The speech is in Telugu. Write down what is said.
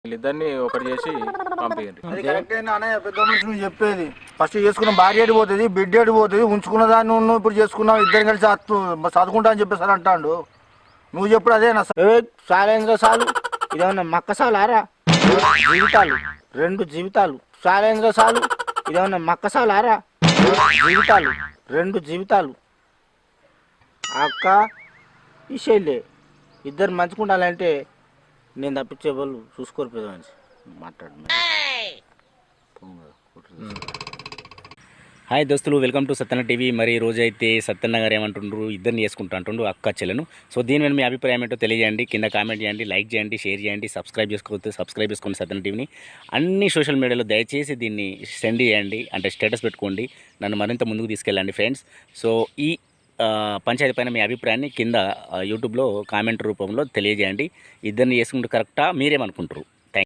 వీళ్ళిద్దరిని ఒకటి చేసి పంపించండి. అది కరెక్టేనా అనే పెద్ద మనిషి నువ్వు చెప్పేది. ఫస్ట్ చేసుకున్న భార్య ఏడు పోతుంది, బిడ్డ ఏడు పోతుంది, ఉంచుకున్న దాన్ని నువ్వు ఇప్పుడు చేసుకున్నావు, ఇద్దరు కలిసి చదువుకుంటా అని చెప్పేసి అంటాడు. నువ్వు చెప్పుడు అదేనా? సాలేంద్ర సాలు ఇదేమన్నా మక్క సాలారా? జీవితాలు 2 జీవితాలు. సాలేంద్ర సాలు ఇదేమన్నా మక్క సాలారా? జీవితాలు 2 జీవితాలు. అక్క ఈ శైలే ఇద్దరు మంచుకుండాలంటే నేను తప్పించే వాళ్ళు చూసుకోరు మంచి మాట్లాడు. హాయ్ దోస్తులు, వెల్కమ్ టు సత్యన్న టీవీ. మరి ఈరోజు అయితే సత్యన్న గారు ఏమంటుండ్రు, ఇద్దరిని చేసుకుంటా అంటుండ్రు అక్క చెల్లెను. సో దీని మీద మీ అభిప్రాయం ఏంటో తెలియజేయండి, కింద కామెంట్ చేయండి, లైక్ చేయండి, షేర్ చేయండి, సబ్స్క్రైబ్ చేసుకోండి సత్యన్న టీవీని. అన్ని సోషల్ మీడియాలో దయచేసి దీన్ని సెండ్ చేయండి, అంటే స్టేటస్ పెట్టుకోండి, నన్ను మరింత ముందుకు తీసుకెళ్ళండి ఫ్రెండ్స్. సో ఈ పంచాయతీ పైన మీ అభిప్రాయాన్ని కింద యూట్యూబ్లో కామెంట్ రూపంలో తెలియజేయండి. ఇద్దరిని చేసుకుంటూ కరెక్టా, మీరేమనుకుంటారు?